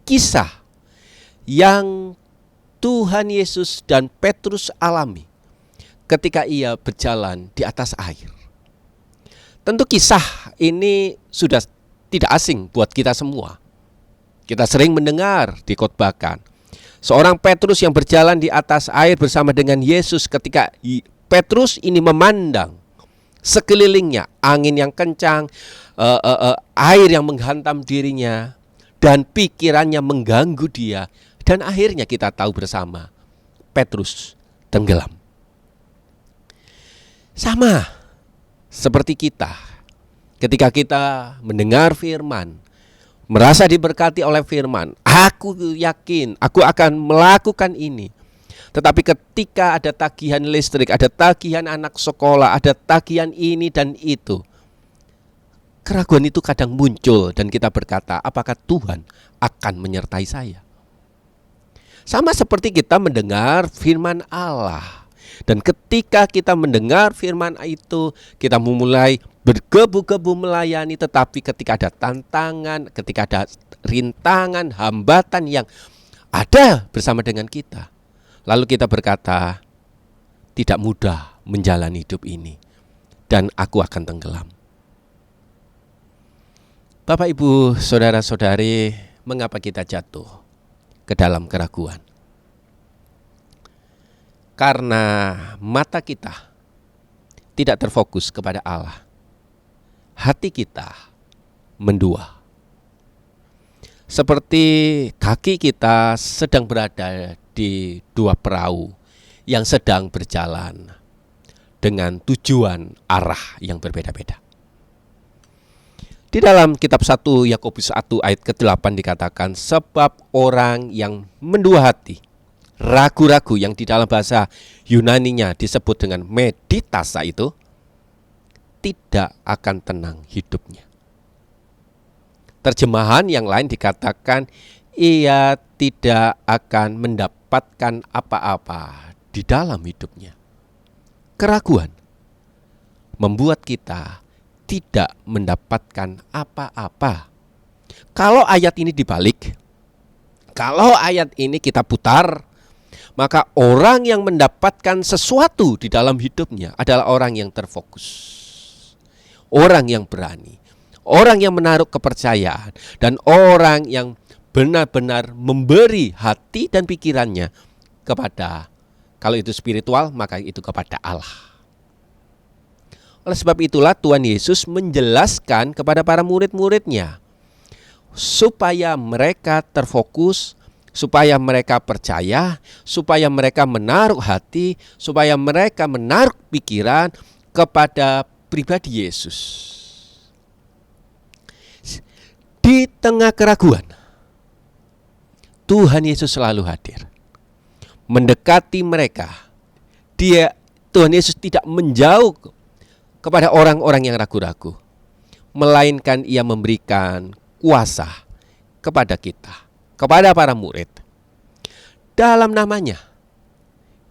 kisah yang Tuhan Yesus dan Petrus alami ketika ia berjalan di atas air. Tentu kisah ini sudah tidak asing buat kita semua. Kita sering mendengar dikhotbahkan. Seorang Petrus yang berjalan di atas air bersama dengan Yesus ketika Petrus ini memandang sekelilingnya, angin yang kencang, air yang menghantam dirinya, dan pikirannya mengganggu dia. Dan akhirnya kita tahu bersama, Petrus tenggelam. Sama seperti kita, ketika kita mendengar firman, merasa diberkati oleh firman, aku yakin aku akan melakukan ini. Tetapi ketika ada tagihan listrik, ada tagihan anak sekolah, ada tagihan ini dan itu, keraguan itu kadang muncul dan kita berkata, apakah Tuhan akan menyertai saya? Sama seperti kita mendengar firman Allah. Dan ketika kita mendengar firman itu, kita memulai bergebu-gebu melayani. Tetapi ketika ada tantangan, ketika ada rintangan, hambatan yang ada bersama dengan kita, lalu kita berkata, tidak mudah menjalani hidup ini, dan aku akan tenggelam. Bapak, Ibu, saudara-saudari, mengapa kita jatuh ke dalam keraguan? Karena mata kita tidak terfokus kepada Allah. Hati kita mendua. Seperti kaki kita sedang berada di dua perahu yang sedang berjalan dengan tujuan arah yang berbeda-beda. Di dalam kitab 1 Yakobus 1 ayat ke-8 dikatakan, sebab orang yang mendua hati, ragu-ragu yang di dalam bahasa Yunaninya disebut dengan meditasa itu, tidak akan tenang hidupnya. Terjemahan yang lain dikatakan, ia tidak akan mendapatkan apa-apa di dalam hidupnya. Keraguan membuat kita tidak mendapatkan apa-apa. Kalau ayat ini dibalik, kalau ayat ini kita putar, maka orang yang mendapatkan sesuatu di dalam hidupnya adalah orang yang terfokus, orang yang berani, orang yang menaruh kepercayaan, dan orang yang benar-benar memberi hati dan pikirannya kepada, kalau itu spiritual, maka itu kepada Allah. Oleh sebab itulah Tuhan Yesus menjelaskan kepada para murid-muridnya supaya mereka terfokus, supaya mereka percaya, supaya mereka menaruh hati, supaya mereka menaruh pikiran kepada pribadi Yesus. Di tengah keraguan, Tuhan Yesus selalu hadir, mendekati mereka. Tuhan Yesus tidak menjauh kepada orang-orang yang ragu-ragu. melainkan Ia memberikan kuasa kepada kita, kepada para murid. Dalam namanya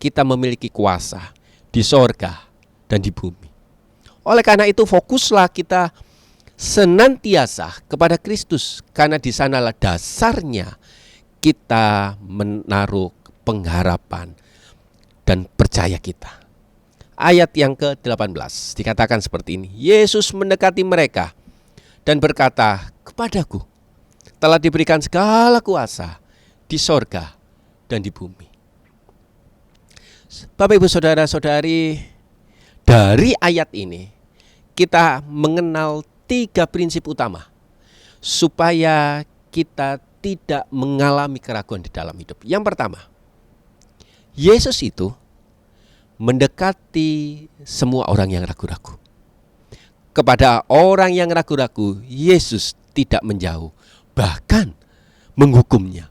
kita memiliki kuasa di sorga dan di bumi. Oleh karena itu fokuslah kita senantiasa kepada Kristus, karena di sanalah dasarnya kita menaruh pengharapan dan percaya kita. Ayat yang ke-18 dikatakan seperti ini. Yesus mendekati mereka dan berkata, "Kepadaku telah diberikan segala kuasa di sorga dan di bumi." Bapak, Ibu, Saudara-saudari, dari ayat ini kita mengenal 3 prinsip utama supaya kita tidak mengalami keraguan di dalam hidup. Yang pertama, Yesus itu mendekati semua orang yang ragu-ragu. Kepada orang yang ragu-ragu, Yesus tidak menjauh, bahkan menghukumnya.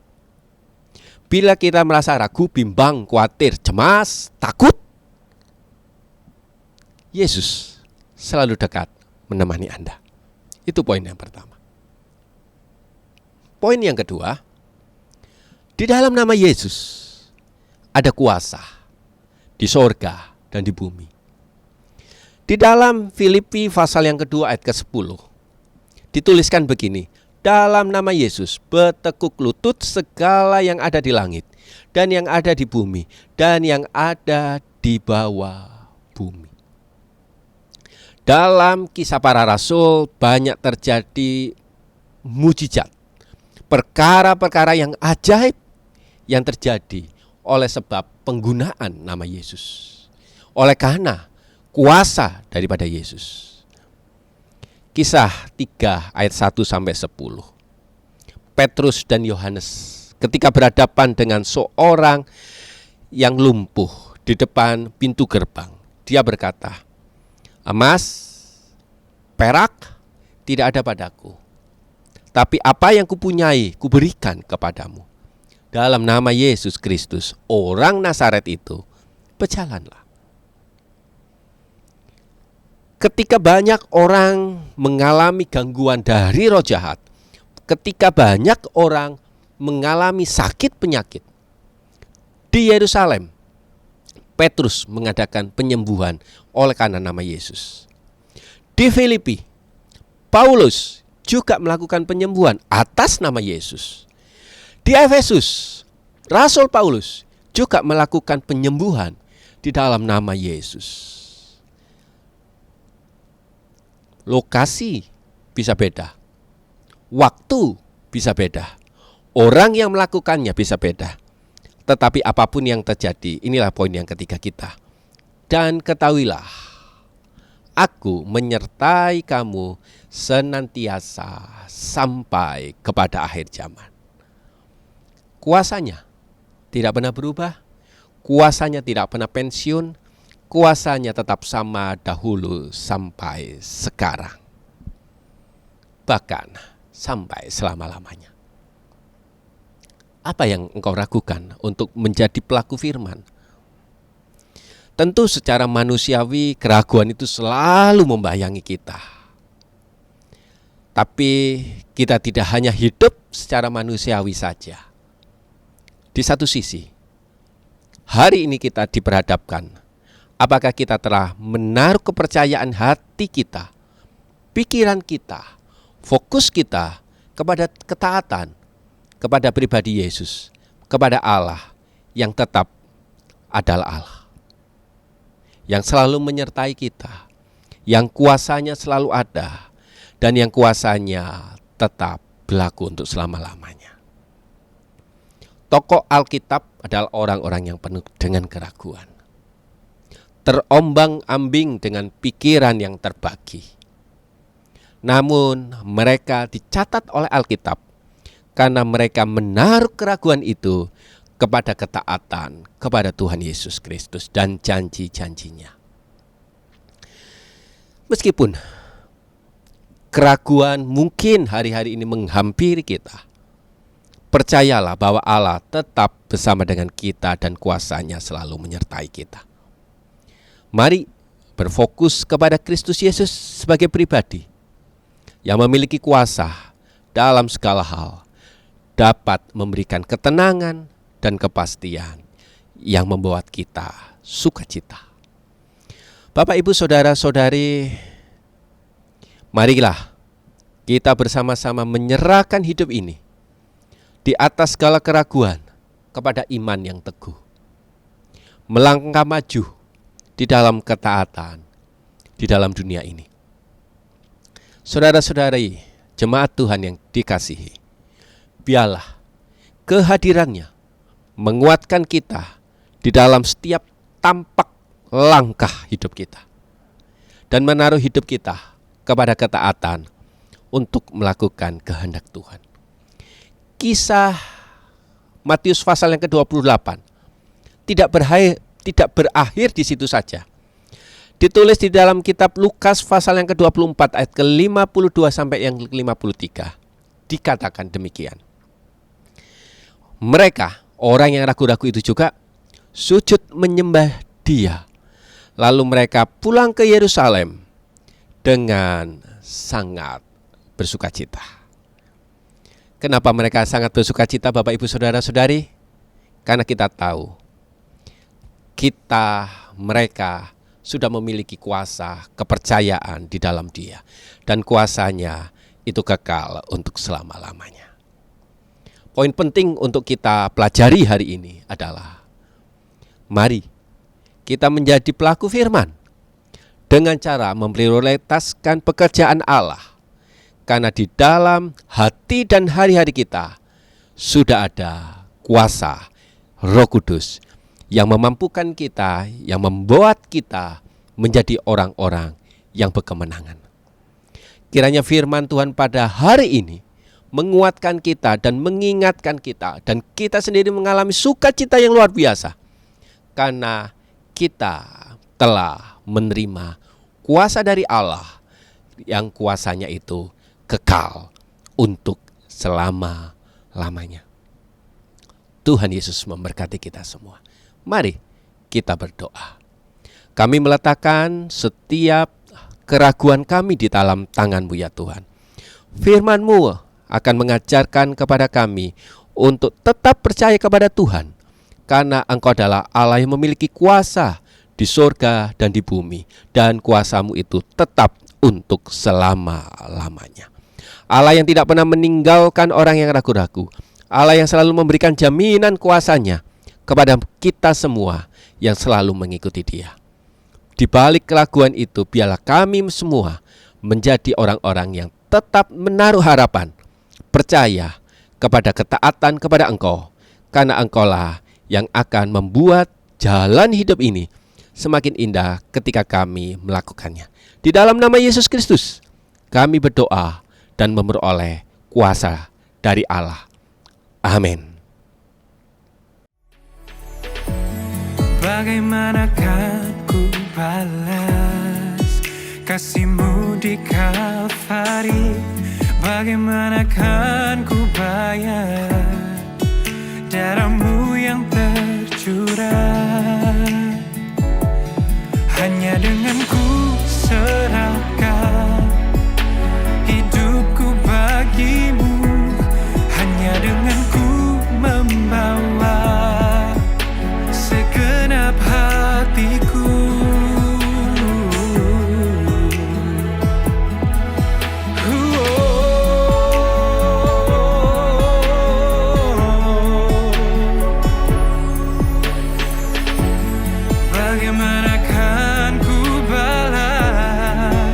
Bila kita merasa ragu, bimbang, khawatir, cemas, takut, Yesus selalu dekat menemani Anda. Itu poin yang pertama. Poin yang kedua, di dalam nama Yesus ada kuasa di sorga dan di bumi. Di dalam Filipi pasal yang kedua ayat ke-10 dituliskan begini, dalam nama Yesus bertekuk lutut segala yang ada di langit dan yang ada di bumi dan yang ada di bawah bumi. Dalam Kisah Para Rasul banyak terjadi mujizat, perkara-perkara yang ajaib yang terjadi oleh sebab penggunaan nama Yesus. Oleh karena kuasa daripada Yesus. Kisah 3 ayat 1 sampai 10. Petrus dan Yohanes ketika berhadapan dengan seorang yang lumpuh di depan pintu gerbang, dia berkata, "Emas, perak tidak ada padaku, tapi apa yang kupunyai kuberikan kepadamu. Dalam nama Yesus Kristus, orang Nazaret itu, berjalanlah." Ketika banyak orang mengalami gangguan dari roh jahat, ketika banyak orang mengalami sakit penyakit, di Yerusalem, Petrus mengadakan penyembuhan oleh karena nama Yesus. Di Filipi, Paulus juga melakukan penyembuhan atas nama Yesus. Di Efesus, Rasul Paulus juga melakukan penyembuhan di dalam nama Yesus. Lokasi bisa beda, waktu bisa beda, orang yang melakukannya bisa beda. Tetapi apapun yang terjadi, inilah poin yang ketiga kita. Dan ketahuilah, aku menyertai kamu senantiasa sampai kepada akhir zaman. Kuasanya tidak pernah berubah, kuasanya tidak pernah pensiun, kuasanya tetap sama dahulu sampai sekarang, bahkan sampai selama-lamanya. Apa yang engkau ragukan untuk menjadi pelaku firman? Tentu secara manusiawi keraguan itu selalu membayangi kita. Tapi kita tidak hanya hidup secara manusiawi saja. Di satu sisi, hari ini kita diperhadapkan, apakah kita telah menaruh kepercayaan hati kita, pikiran kita, fokus kita kepada ketaatan, kepada pribadi Yesus, kepada Allah yang tetap adalah Allah, yang selalu menyertai kita, yang kuasanya selalu ada, dan yang kuasanya tetap berlaku untuk selama-lamanya. Tokoh Alkitab adalah orang-orang yang penuh dengan keraguan, terombang-ambing dengan pikiran yang terbagi. Namun mereka dicatat oleh Alkitab karena mereka menaruh keraguan itu kepada ketaatan kepada Tuhan Yesus Kristus dan janji-janjinya. Meskipun keraguan mungkin hari-hari ini menghampiri kita, percayalah bahwa Allah tetap bersama dengan kita dan kuasanya selalu menyertai kita. Mari berfokus kepada Kristus Yesus sebagai pribadi. yang memiliki kuasa dalam segala hal, dapat memberikan ketenangan dan kepastian yang membuat kita sukacita. Bapak, Ibu, Saudara-saudari, marilah kita bersama-sama menyerahkan hidup ini di atas segala keraguan kepada iman yang teguh. Melangkah maju di dalam ketaatan di dalam dunia ini. Saudara-saudari, jemaat Tuhan yang dikasihi, biarlah kehadirannya menguatkan kita di dalam setiap tampak langkah hidup kita dan menaruh hidup kita kepada ketaatan untuk melakukan kehendak Tuhan. Kisah Matius pasal yang ke-28 tidak berakhir di situ saja. Ditulis di dalam kitab Lukas pasal yang ke-24 ayat ke-52 sampai yang ke-53. Dikatakan demikian. Mereka, orang yang ragu-ragu itu juga sujud menyembah Dia. Lalu mereka pulang ke Yerusalem dengan sangat bersukacita. Kenapa mereka sangat bersukacita, Bapak, Ibu, Saudara-saudari? Karena kita tahu mereka sudah memiliki kuasa, kepercayaan di dalam Dia, dan kuasanya itu kekal untuk selama-lamanya. Poin penting untuk kita pelajari hari ini adalah, mari kita menjadi pelaku firman dengan cara memprioritaskan pekerjaan Allah, karena di dalam hati dan hari-hari kita sudah ada kuasa Roh Kudus yang memampukan kita, yang membuat kita menjadi orang-orang yang berkemenangan. Kiranya firman Tuhan pada hari ini menguatkan kita dan mengingatkan kita, dan kita sendiri mengalami sukacita yang luar biasa karena kita telah menerima kuasa dari Allah yang kuasanya itu kekal untuk selama-lamanya. Tuhan Yesus memberkati kita semua. Mari kita berdoa. Kami meletakkan setiap keraguan kami di dalam tangan-Mu ya Tuhan. Firman-Mu akan mengajarkan kepada kami untuk tetap percaya kepada Tuhan, karena Engkau adalah Allah yang memiliki kuasa di surga dan di bumi, dan kuasa-Mu itu tetap untuk selama-lamanya. Allah yang tidak pernah meninggalkan orang yang ragu-ragu, Allah yang selalu memberikan jaminan kuasanya kepada kita semua yang selalu mengikuti Dia. Di balik keraguan itu, biarlah kami semua menjadi orang-orang yang tetap menaruh harapan, percaya kepada ketaatan kepada Engkau, karena Engkaulah yang akan membuat jalan hidup ini semakin indah ketika kami melakukannya. Di dalam nama Yesus Kristus kami berdoa dan memperoleh kuasa dari Allah. Amin. Bagaimanakah ku balas kasih-Mu di Kalvari? Bagaimanakah ku bayar darah-Mu yang tercurah? Hanya dengan ku serahkan hidupku bagi-Mu, hanya dengan ku membawa segenap hatiku. Bagaimanakah ku balas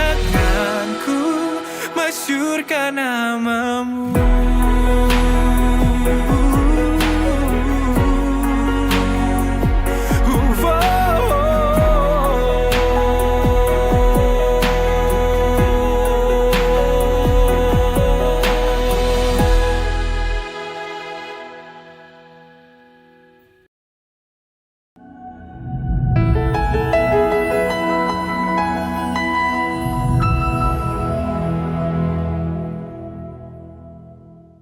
akan ku masyurkan namamu.